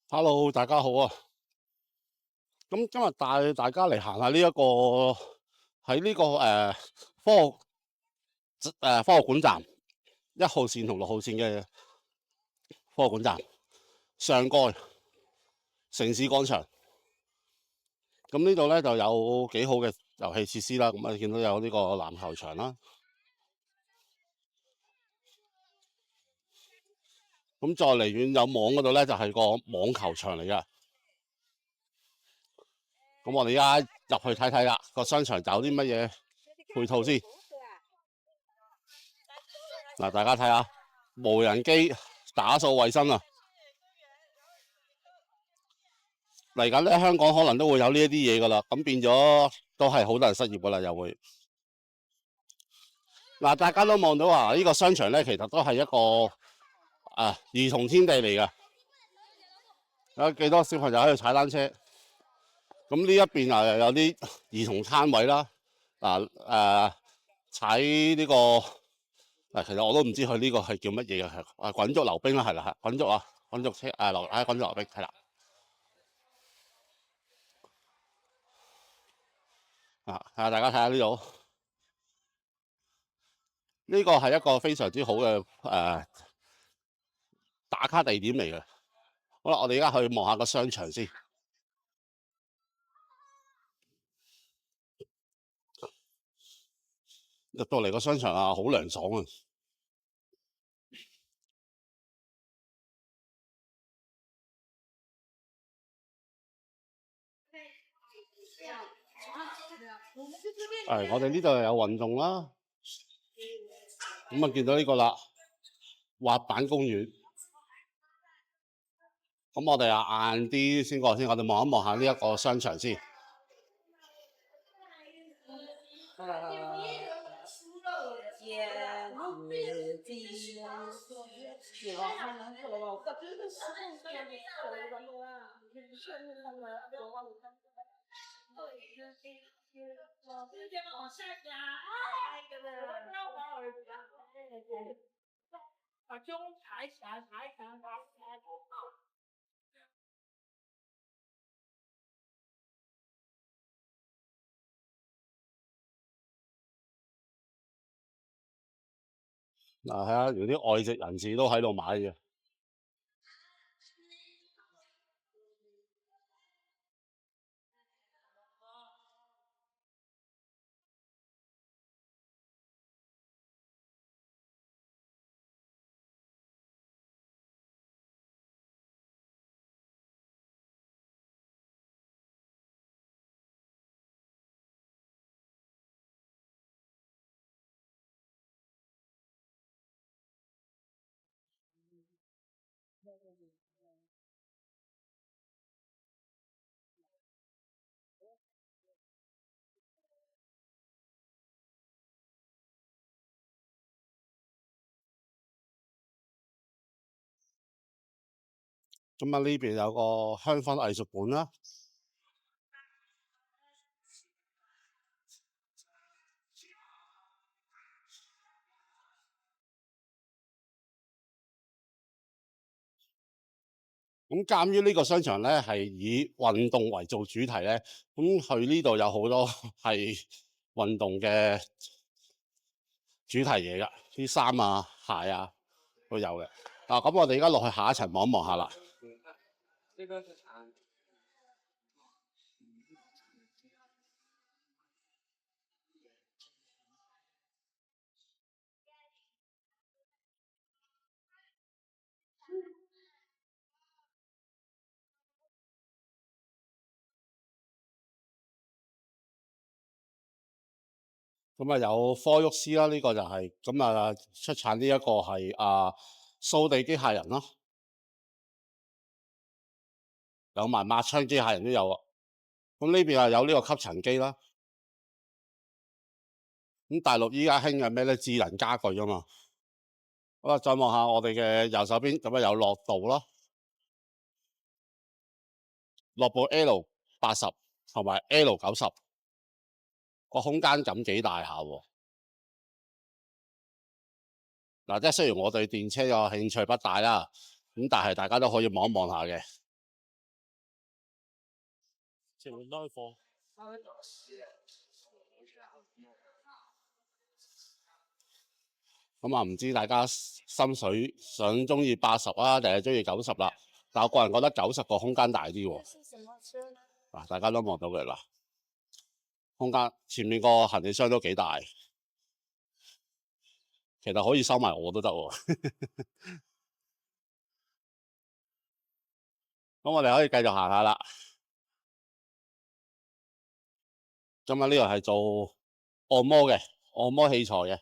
Hello，大家好啊！咁今日帶大家嚟行下呢一個喺呢個科學館站1號線同6號線嘅科學館站上蓋城市廣場。咁呢度咧就有幾好嘅遊戲設施啦。咁啊見到有呢個籃球場啦。咁再離遠有網嗰度咧就係個網球場嚟㗎。咁我哋而家入去睇睇啦，個商場有啲乜嘢配套先。嗱，大家睇下無人機打掃衞生啊！嚟緊咧，香港可能都會有呢一啲嘢噶啦，咁變咗都係好多人失業噶啦，又會。嗱，大家都望到啊，呢個商場咧其實都係一個兒童天地嚟嘅，有幾多小朋友喺度踩單車。咁呢一邊啊又有啲兒童攤位啦，踩呢個其實我都唔知佢呢個係叫乜嘢嘅，係滾軸溜冰啦，係啦，滾軸啊，滾軸車滾軸溜冰係啦。大家睇下呢度，呢個係一個非常之好嘅打卡地點嚟嘅。好啦，我哋而家去望下個商場先。入到嚟個商場啊，好涼爽啊！我哋呢度有運動啦。咁啊，見到呢個啦，滑板公園。咁我哋晏啲先過先，我哋望一望下呢一個商場先。係啊，連啲外籍人士都喺度買嘅。咁啊，呢邊有個香薰藝術館啦。咁鑑於呢個商場咧係以運動為做主題咧，咁佢呢度有好多係運動嘅主題嘢㗎，啲衫啊、鞋啊都有嘅。咁我哋而家落去下一層望一望下啦。咁啊有科沃斯啦，呢個就係咁啊出產呢一個係掃地機械人咯，有埋抹窗機械人都有啊。咁呢邊啊有呢個吸塵機啦。咁大陸依家興嘅咩咧？智能家居啊嘛。好啦，再望下我哋嘅右手邊，咁啊有樂道咯，樂步 L80同埋 L90，個空間感幾大下喎。即係雖然我對電車嘅興趣不大啦，咁但係大家都可以望一望下嘅。全部都係貨。咁啊，唔知大家心水想中意80啊，定係中意90啦？但我個人覺得90個空間大啲喎。嗱，大家都望到嘅啦，空間前面個行李箱都幾大，其實可以收埋我都得喎。咁我哋可以繼續行下啦。咁啊，呢度係做按摩嘅，按摩器材嘅，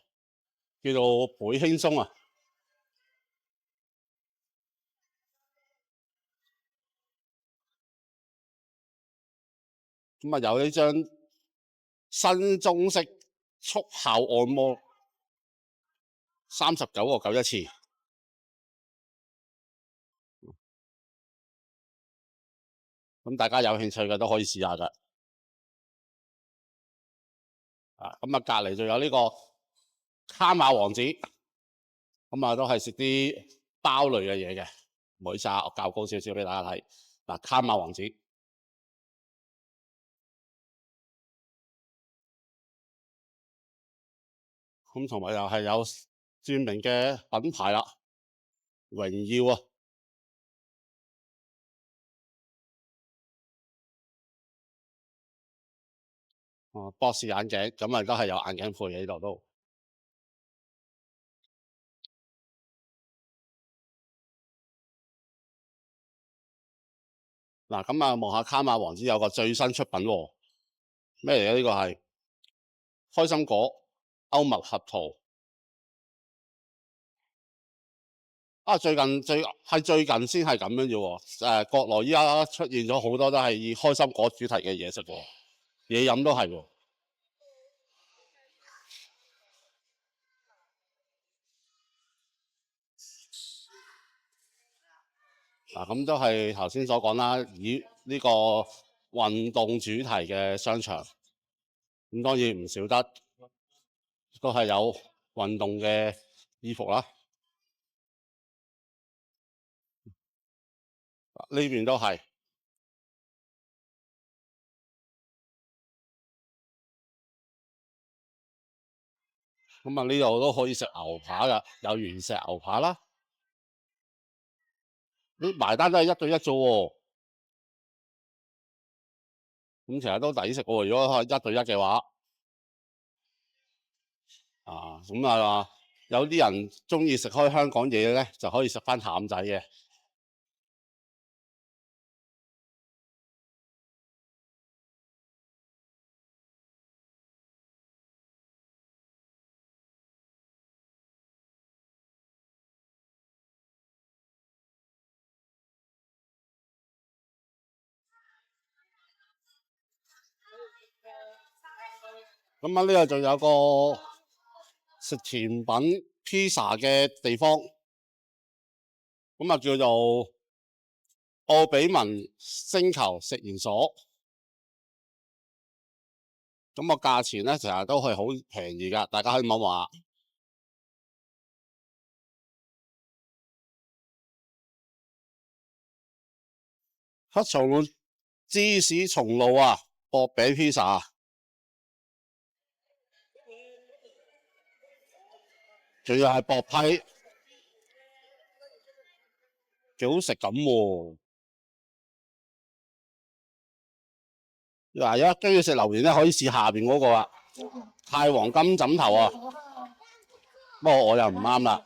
叫做倍輕鬆啊。咁啊，有呢張新中式速效按摩，39.9一次。咁大家有興趣嘅都可以試下㗎。啊，咁啊，隔離就有呢個卡馬王子，咁啊都係食啲包類嘅嘢嘅。唔好意思啊，我較高少少俾大家睇。嗱，卡馬王子，咁同埋又係有著名嘅品牌啦，榮耀啊。哦，博士眼鏡，咁啊都係有眼鏡配喺度都。嗱，咁啊望下卡馬王子有個最新出品喎，咩嚟嘅呢個係開心果歐麥合桃。啊，最近最近先係咁樣啫喎。國內依家出現咗好多都係以開心果主題嘅嘢食喎，嘢飲都係喎。嗱，咁都係頭先所講啦，以呢個運動主題嘅商場，咁當然唔少得都係有運動嘅衣服啦。呢邊都係。咁啊，呢度都可以食牛扒㗎，有原石牛扒啦。啲埋單都係1對1啫喎，咁其實都抵食喎。如果係1對1嘅話，啊，咁啊，有啲人中意食開香港嘢咧，就可以食翻淡仔嘅。咁啊，呢度仲有個食甜品 pizza 嘅地方，咁啊叫做奧比文星球食研所。咁個價錢咧，成日都係好便宜㗎，大家可以望望下。黑松露芝士松露啊，薄餅 pizza，仲要係薄批，幾好食咁喎。嗱，而家跟住食榴蓮咧，可以試下邊嗰個啊，太黃金枕頭啊。不過我又唔啱啦。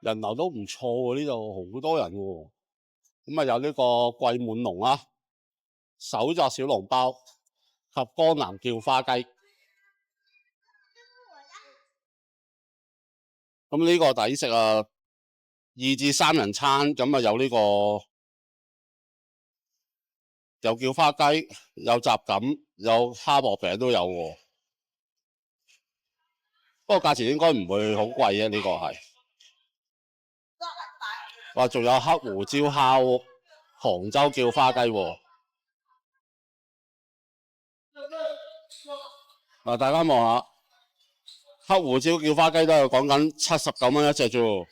人流都唔錯喎，呢度好多人喎。咁啊有呢個桂滿龍啦，手作小籠包及江南叫花雞。咁呢個抵食啊，2至3人餐，咁啊有呢個有叫花雞，有雜錦，有蝦薄餅都有喎。不過價錢應該唔會好貴啊，呢個係。哇，仲有黑胡椒烤杭州叫花雞喎。嗱，大家望下，黑胡椒叫花雞都係講緊79蚊一隻啫喎。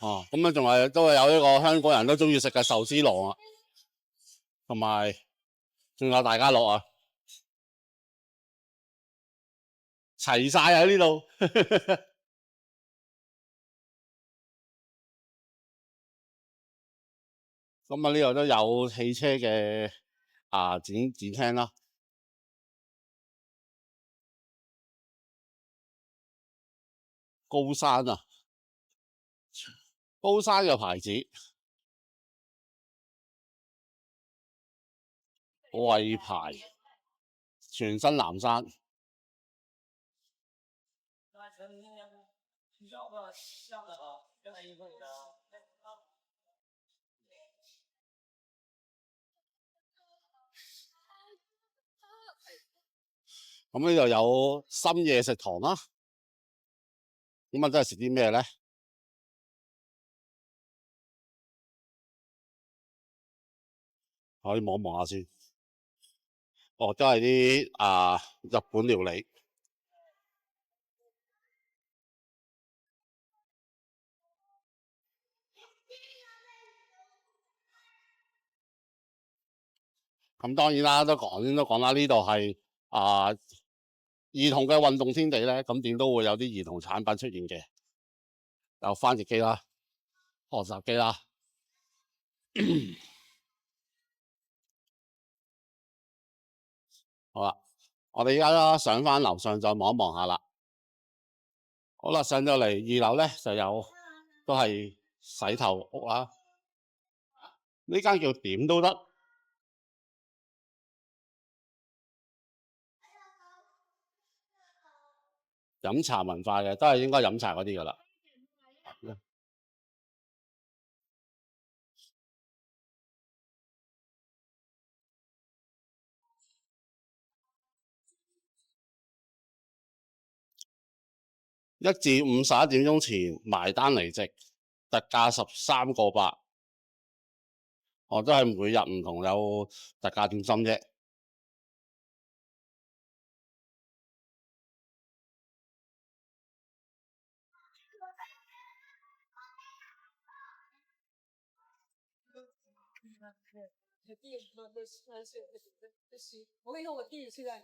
哦，咁啊，仲係都係有一個香港人都中意食嘅壽司郎啊，同埋仲有大家樂啊，齊晒喺呢度。咁啊，呢度都有汽車嘅展廳啦。高山啊，高山嘅牌子，惠牌，全新南山。咁呢度有深夜食堂啦。咁啊，真係食啲咩咧？可以望一望下先。哦，都係啲日本料理。咁當然啦，都講啦，呢度係兒童嘅運動天地咧，咁點都會有啲兒童產品出現嘅，有翻譯機啦、學習機啦。好啦，我哋而家上翻樓上再望一望下啦。好啦，上到嚟2樓咧就有都係洗頭屋啦。呢間叫點都得，飲茶文化嘅，都係應該飲茶嗰啲噶啦。1至5 11點鐘前埋單離席，特價13個8。我都係每日唔同有特價點心啫。我跟你說，我第一次在。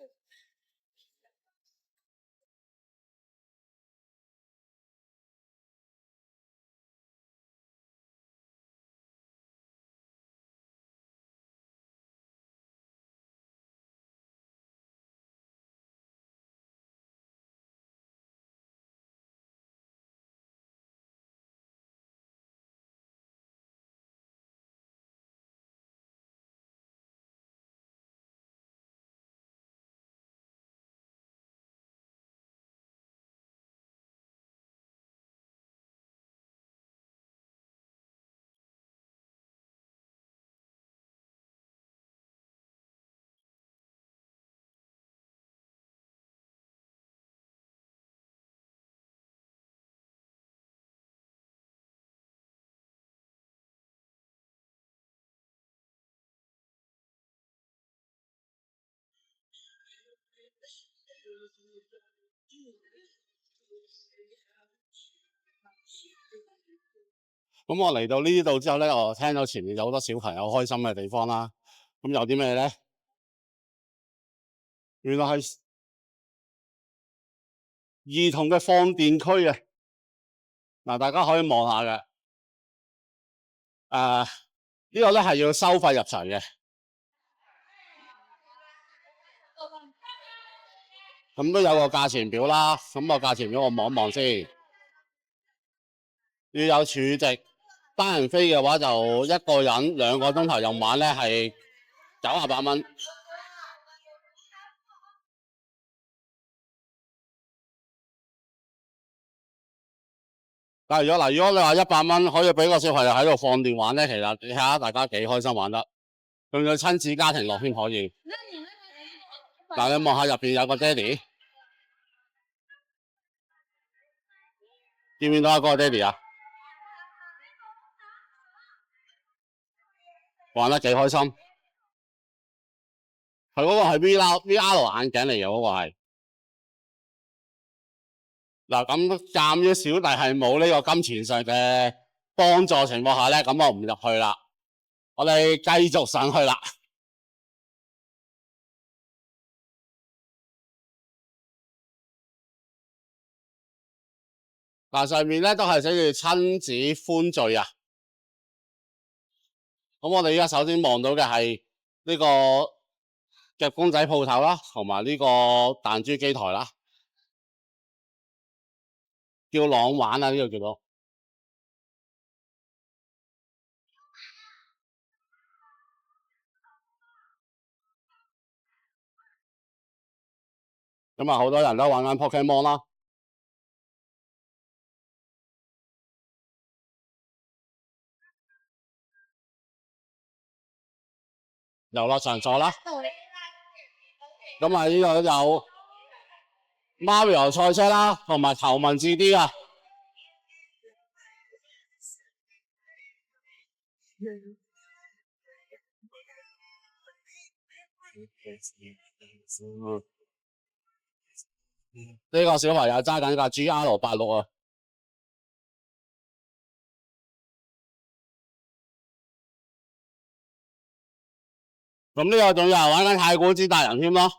咁我嚟到呢度之後咧，我聽到前面有好多小朋友開心嘅地方啦。咁有啲咩咧？原來係兒童嘅放電區啊！嗱，大家可以望下嘅。呢個咧係要收費入場嘅。咁都有個價錢表啦。咁個價錢表我望一望先。要有儲值，單人飛嘅話就一個人2個鐘頭任玩咧係98蚊。但係如果你話100蚊可以俾個小朋友喺度放電玩咧，其實你睇下大家幾開心玩得，仲要親子家庭樂先可以。嗱，你望下入邊有個爹哋，見唔見到啊？嗰個爹哋啊？玩得幾開心。佢嗰個係 VR 眼鏡嚟嘅，嗰個係。嗱，咁鑑於小弟係冇呢個金錢上嘅幫助情況下咧，咁我唔入去啦。我哋繼續上去啦。嗱，上面咧都係寫住親子歡聚啊。咁我哋而家首先望到嘅係呢個夾公仔鋪頭啦，同埋呢個彈珠機台啦，叫朗玩啊，呢個叫做。咁啊，好多人都玩緊 Pokemon 啦。遊樂場座啦。咁啊，呢度有 Mario 賽車啦，同埋頭文字 D 啊。呢個小朋友揸緊架 GR86啊。咁呢個仲有人玩緊太古之達人添咯。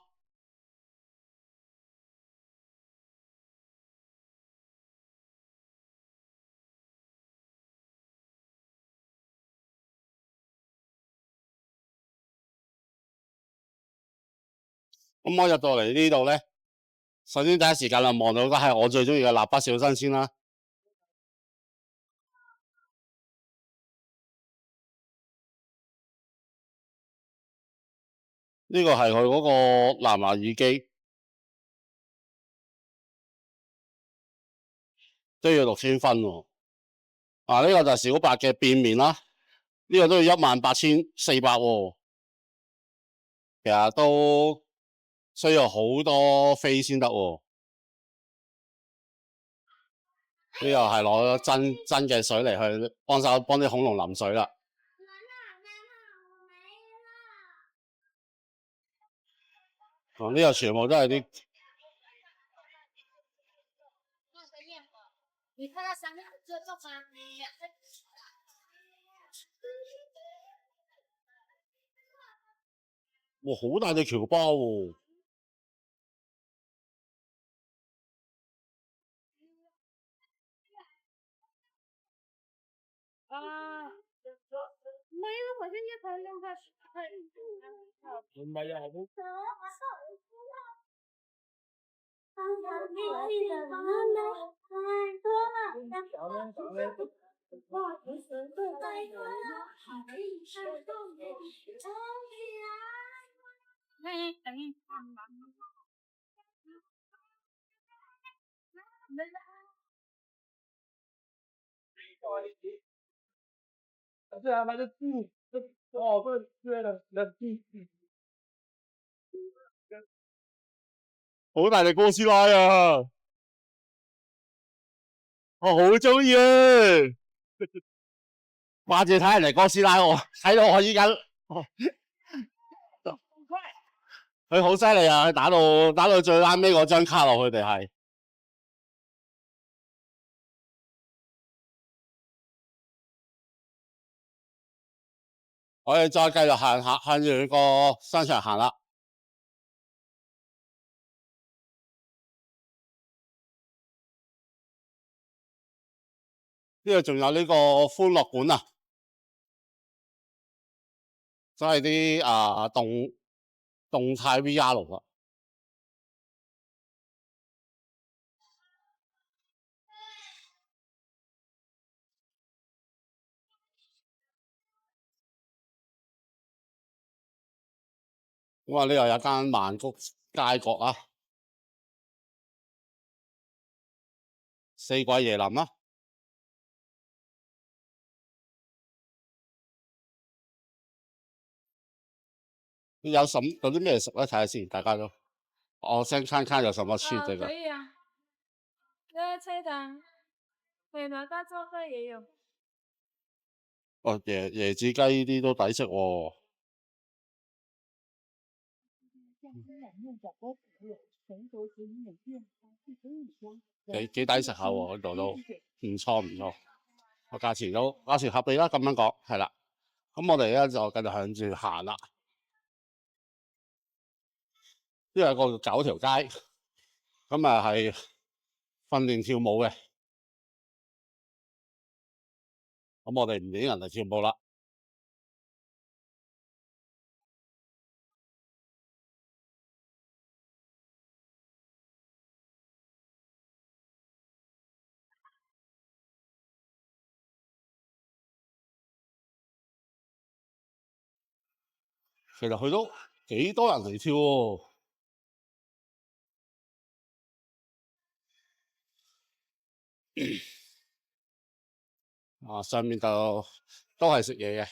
咁我入到嚟呢度咧，首先第一時間就望到嘅係我最中意嘅蠟筆小新先啦。呢個係佢嗰個藍牙耳機，都要6000分喎。啊，呢個就係小白嘅變面啦，呢個都要18400喎。其實都需要好多飛先得喎。呢個係攞真嘅水嚟去幫啲恐龍淋水啦。呢個全部都係啲。哇，好大隻橋包喎。唔係啊，頭先一睇兩塊係。唔係啊，係对啊，那就住，哦，对了，那住。好大隻哥斯拉啊！我好中意啊！掛住睇人哋哥斯拉，我睇到我依家，佢好犀利啊！佢打到最拉尾嗰張卡落，佢哋係。我哋再繼續行下，向住個商場行啦。呢度仲有呢個歡樂館啊，真係啲動態 VR 啊。咁啊，呢度有間曼谷街角啊，四季椰林啊。有啲咩食咧？睇下先，大家都。我先看看有什麼吃這個。可以啊，車檔，對的，大眾會也有。哦，椰子雞呢啲都抵食喎。幾抵食下喎，嗰度都唔錯唔錯，個價錢合理啦，咁樣講係啦。咁我哋咧就繼續向住行啦，呢個有個九條街，咁啊係訓練跳舞嘅，咁我哋唔影人嚟跳舞啦。其實佢都幾多人嚟跳喎。啊，上面就都係食嘢嘅。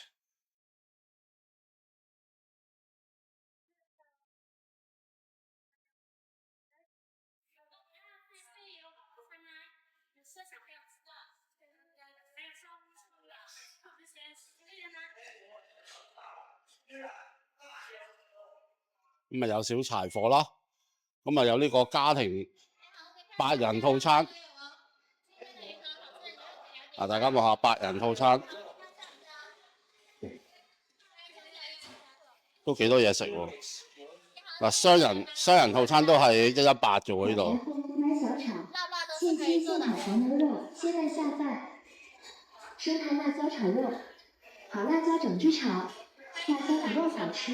咁啊有小柴火啦，咁啊有呢個家庭8人套餐。啊，大家望下8人套餐，都幾多嘢食喎。嗱，雙人套餐都係118啫喎，呢度。现切现烤黄牛肉，鲜蛋下饭，生态辣椒炒肉，好辣椒整只炒，辣椒卤肉好吃。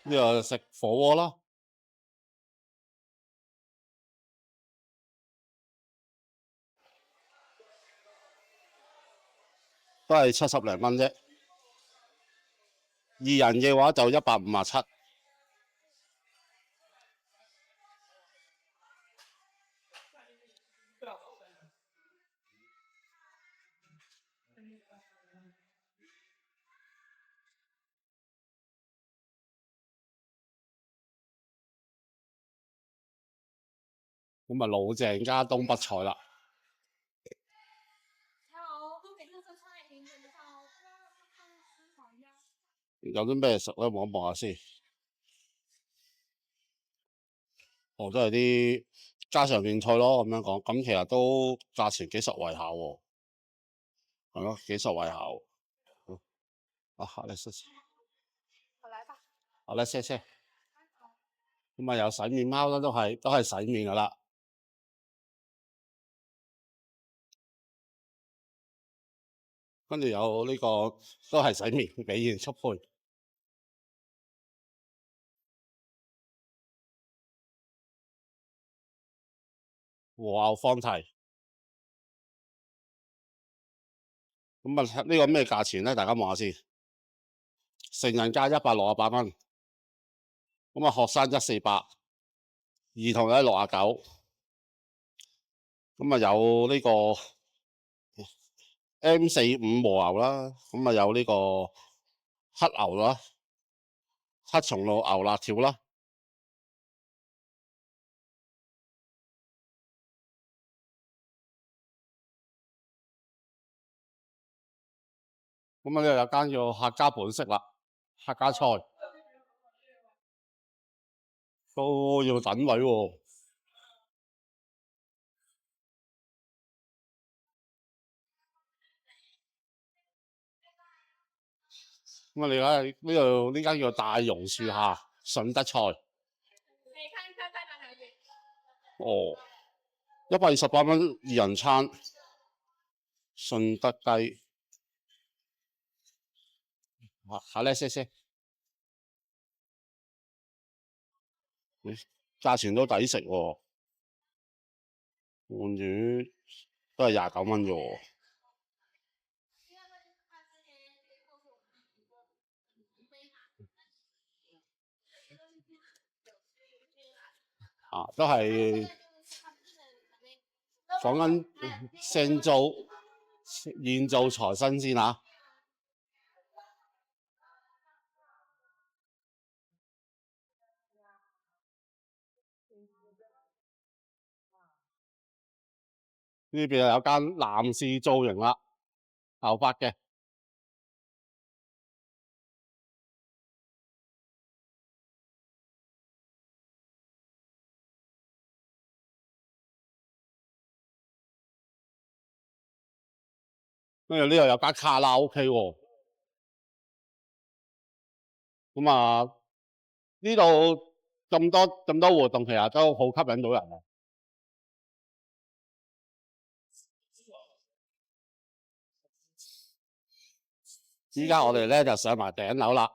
呢個食火鍋啦，都係70零蚊啫。2人嘅話就157。咁啊老鄭加東北菜啦。有啲咩食咧？望一望下先。哦，都係啲家常便菜咯，咁樣講。咁其實都價錢幾實惠下喎，係咯，幾實惠下喎。啊，好嘞，謝謝。好嘞，謝謝。咁啊有洗面貓啦，都係洗面噶啦。跟住有呢個都係洗面俾完速配。和牛放題。咁啊呢個咩價錢咧？大家望下先。成人價168蚊，咁啊學生140，兒童咧69。咁啊有呢個 M45和牛啦，咁啊有呢個黑牛啦，黑松露牛辣條啦。咁啊呢度有間叫客家本色啦，客家菜都要等位喎。咁啊你睇呢度呢間叫大榕樹下順德菜。哦，128蚊2人餐，順德雞。好嘞，謝謝。價錢都抵食喎，鰻魚都係29蚊啫喎。啊，都係講緊現做財新鮮啊！呢邊又有間男士造型啦。頭髮嘅。跟住呢度有間卡拉 OK 喎，咁啊呢度咁多活動，其實都好吸引到人啊！依家我哋咧就上埋頂樓啦，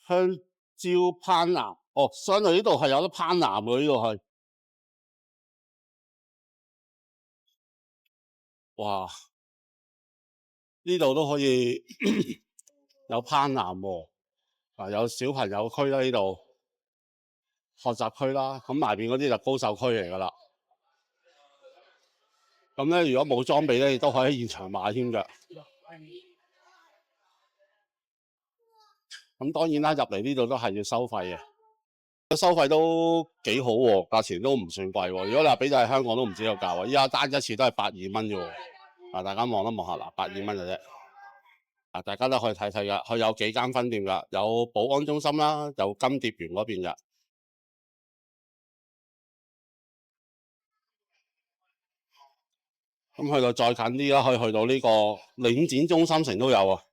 香蕉攀岩。哦，上到呢度係有得攀岩喎，呢度係。哇！呢度都可以有攀岩喎，啊有小朋友區啦，呢度學習區啦，咁埋邊嗰啲就高手區嚟㗎啦。咁咧，如果冇裝備咧，亦都可以喺現場買添㗎。咁當然啦，入嚟呢度都係要收費嘅，收費都幾好喎，價錢都唔算貴喎。如果你話比較喺香港都唔知個價喎，依家單一次都係120蚊啫喎。啊，大家望一望下嗱，120蚊嘅啫。啊，大家都可以睇睇㗎，佢有幾間分店㗎，有保安中心啦，有金蝶園嗰邊㗎。咁去到再近啲啦，可以去到呢個領展中心城都有啊。